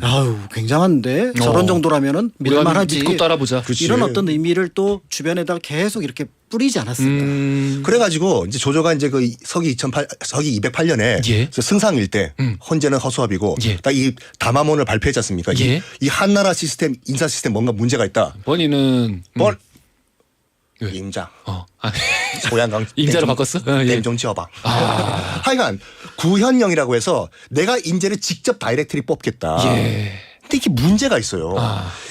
아유 굉장한데 저런 정도라면은 믿을만하지. 믿고 따라보자. 이런 어떤 의미를 또 주변에다 계속 이렇게 뿌리지 않았을까. 그래가지고 이제 조조가 이제 그 서기 208년에 승상일 때 헌재는 허수아비고 딱 이 담화문을 발표했지 않습니까? 이 한나라 시스템 인사 시스템 뭔가 문제가 있다. 번이는 임자. 소양강 임자로 바꿨어? 좀 지어봐. 하여간 구현령이라고 해서 내가 인재를 직접 다이렉트리 뽑겠다. 근데 이게 문제가 있어요.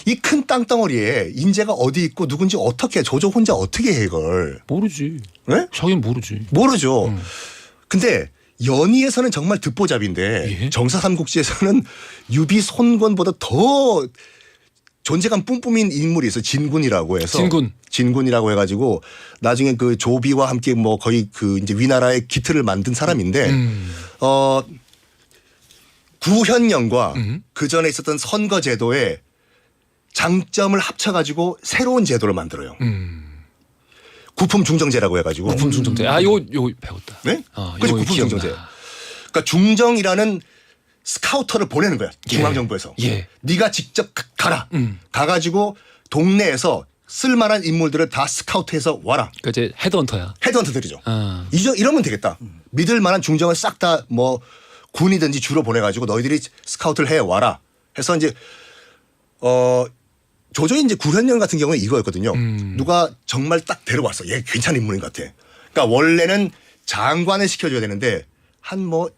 이 큰 땅덩어리에 인재가 어디 있고 누군지 어떻게 조조 혼자 어떻게 해 이걸. 모르지. 네? 자기는 모르지. 모르죠. 근데 연희에서는 정말 듣보잡인데 정사삼국지에서는 유비 손권보다 더 존재감 뿜뿜인 인물이 있어요. 진군이라고 해서. 진군이라고 해가지고 나중에 그 조비와 함께 뭐 거의 그 이제 위나라의 기틀을 만든 사람인데 구현령과 그 전에 있었던 선거제도에 장점을 합쳐가지고 새로운 제도를 만들어요. 구품 중정제라고 해가지고. 부품 중정제. 요 배웠다. 네? 그죠, 구품 중정제. 그러니까 중정이라는 스카우터를 보내는 거야. 중앙정부에서. 예. 네가 직접 가라. 가가지고 동네에서 쓸만한 인물들을 다 스카우트해서 와라. 그 이제 헤드헌터야. 헤드헌터들이죠. 이러면 되겠다. 믿을 만한 중정을 싹 다 뭐 군이든지 주로 보내가지고 너희들이 스카우트를 해 와라. 해서 이제 조조의 이제 구현령 같은 경우는 이거였거든요. 누가 정말 딱 데려왔어. 얘 괜찮은 인물인 것 같아. 그러니까 원래는 장관을 시켜줘야 되는데 한 뭐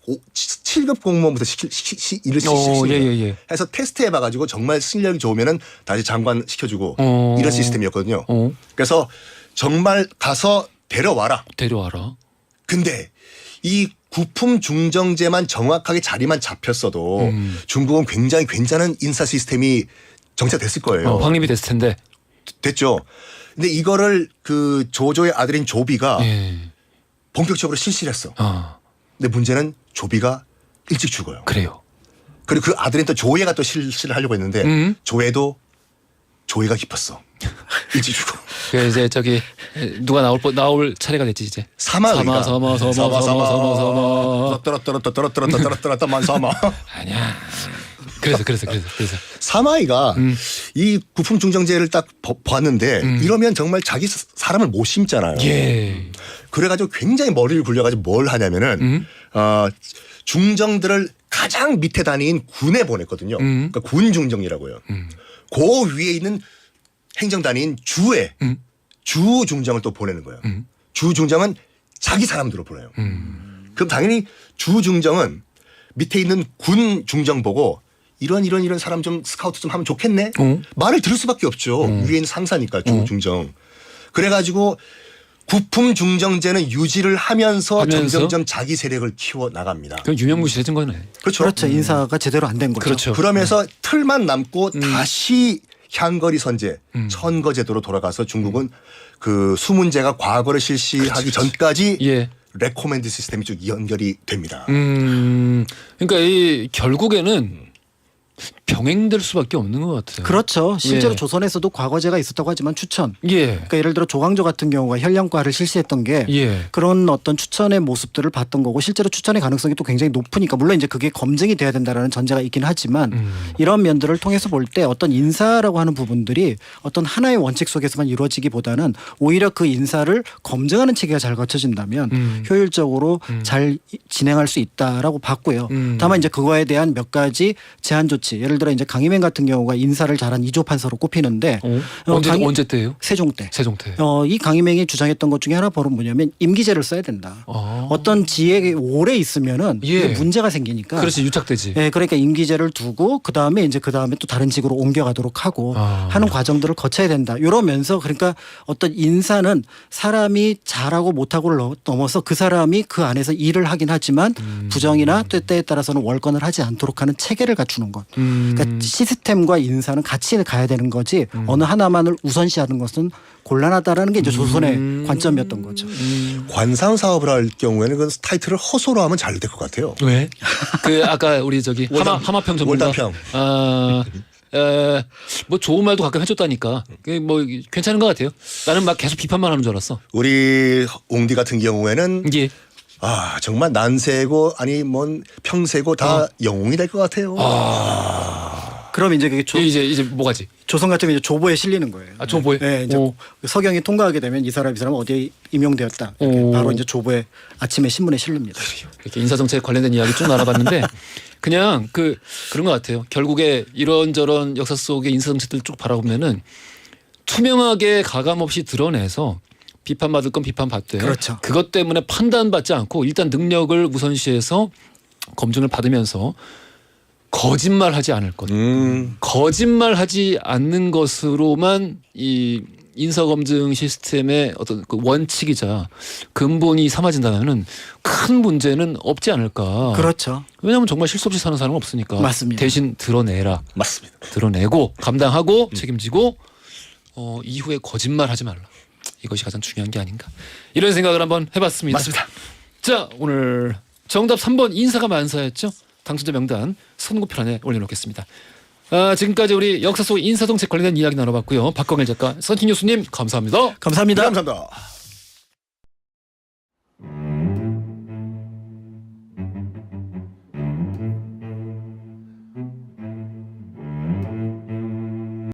7급 공무원부터 일을 시키는 예. 해서 테스트 해봐가지고 정말 실력이 좋으면은 다시 장관 시켜주고 이런 시스템이었거든요. 그래서 정말 가서 데려와라. 근데 이 구품 중정제만 정확하게 자리만 잡혔어도 중국은 굉장히 괜찮은 인사 시스템이 정착됐을 거예요. 확립이 됐을 텐데. 됐죠. 근데 이거를 그 조조의 아들인 조비가 예. 본격적으로 실시를 했어. 근데 문제는 조비가 일찍 죽어요. 그래요. 그리고 그 아들인 또 조예가 또 실시를 하려고 했는데 조예도 조예가 깊었어. 일찍 죽어. 그 이제 저기 누가 나올 차례가 됐지 이제. 사마의가 사마. 떨었다 만사마. 아니야. 그래서. 사마이가 이 구품 중정제를 딱 봤는데 이러면 정말 자기 사람을 못 심잖아요. 예. 그래가지고 굉장히 머리를 굴려가지고 뭘 하냐면은 중정들을 가장 밑에 단위인 군에 보냈거든요. 그러니까 군 중정이라고 해요. 그 위에 있는 행정 단위인 주에 주 중정을 또 보내는 거예요. 주 중정은 자기 사람들을 보내요. 그럼 당연히 주 중정은 밑에 있는 군 중정 보고 이런 사람 좀 스카우트 좀 하면 좋겠네. 말을 들을 수밖에 없죠. 위에 있는 상사니까 주 중정. 그래가지고 구품 중정제는 유지를 하면서 점점점 자기 세력을 키워 나갑니다. 그럼 유명무실해진 거네. 그렇죠. 인사가 제대로 안 된 거죠. 그렇죠. 그러면서 틀만 남고 다시 향거리 선제, 천거제도로 돌아가서 중국은 그 수문제가 과거를 실시하기 전까지 예. 레코멘드 시스템이 쭉 연결이 됩니다. 그러니까 이 결국에는 병행될 수밖에 없는 것 같아요. 그렇죠. 실제로 예. 조선에서도 과거제가 있었다고 하지만 추천. 예. 그러니까 예를 들어 조광조 같은 경우가 현령과를 실시했던 게 예. 그런 어떤 추천의 모습들을 봤던 거고 실제로 추천의 가능성이 또 굉장히 높으니까 물론 이제 그게 검증이 돼야 된다라는 전제가 있긴 하지만 이런 면들을 통해서 볼 때 어떤 인사라고 하는 부분들이 어떤 하나의 원칙 속에서만 이루어지기보다는 오히려 그 인사를 검증하는 체계가 잘 갖춰진다면 효율적으로 잘 진행할 수 있다라고 봤고요. 다만 이제 그거에 대한 몇 가지 제한 조치. 예를 들어 이제 강희맹 같은 경우가 인사를 잘한 2조 판사로 꼽히는데 언제 때예요? 세종 때. 이 이 강희맹이 주장했던 것 중에 하나 바로 뭐냐면 임기제를 써야 된다. 어떤 지역에 오래 있으면은 예. 문제가 생기니까. 그렇지 유착되지. 예, 그러니까 임기제를 두고 그 다음에 또 다른 직으로 옮겨가도록 하고 하는 과정들을 거쳐야 된다. 이러면서 그러니까 어떤 인사는 사람이 잘하고 못하고를 넘어서 그 사람이 그 안에서 일을 하긴 하지만 부정이나 때에 따라서는 월권을 하지 않도록 하는 체계를 갖추는 것. 그러니까 시스템과 인사는 같이 가야 되는 거지 어느 하나만을 우선시하는 것은 곤란하다라는 게 이제 조선의 관점이었던 거죠. 관상 사업을 할 경우에는 그 타이틀을 허소로 하면 잘 될 것 같아요. 왜? 그 아까 우리 저기 하마평 전문가. 월단평. 뭐 좋은 말도 가끔 해줬다니까. 뭐 괜찮은 것 같아요. 나는 막 계속 비판만 하는 줄 알았어. 우리 옹디 같은 경우에는 예. 정말 난세고 아니 뭔 평세고 다 영웅이 될 것 같아요. 그럼 이제 그게 이제 뭐가지? 조선 같으면 이제 조보에 실리는 거예요. 조보에? 네, 이제 서경이 통과하게 되면 이 사람은 어디에 임용되었다. 바로 이제 조보에 아침에 신문에 실립니다. 이렇게 인사정책 관련된 이야기 쭉 알아봤는데 그냥 그런 것 같아요. 결국에 이런저런 역사 속의 인사정책들 쭉 바라보면은 투명하게 가감없이 드러내서 비판받을 건 비판받되 그렇죠. 그것 때문에 판단받지 않고 일단 능력을 우선시해서 검증을 받으면서 거짓말하지 않을 것. 거짓말하지 않는 것으로만 이 인사검증 시스템의 어떤 그 원칙이자 근본이 삼아진다면은 큰 문제는 없지 않을까. 그렇죠. 왜냐하면 정말 실수 없이 사는 사람은 없으니까. 맞습니다. 대신 드러내라. 맞습니다. 드러내고 감당하고 책임지고 이후에 거짓말하지 말라. 이것이 가장 중요한 게 아닌가. 이런 생각을 한번 해봤습니다. 맞습니다. 자, 오늘 정답 3번 인사가 만사였죠. 당첨자 명단 선고편에 올려놓겠습니다. 지금까지 우리 역사 속 인사정책 관련된 이야기 나눠봤고요. 박광일 작가, 선진 교수님 감사합니다. 감사합니다. 감사합니다.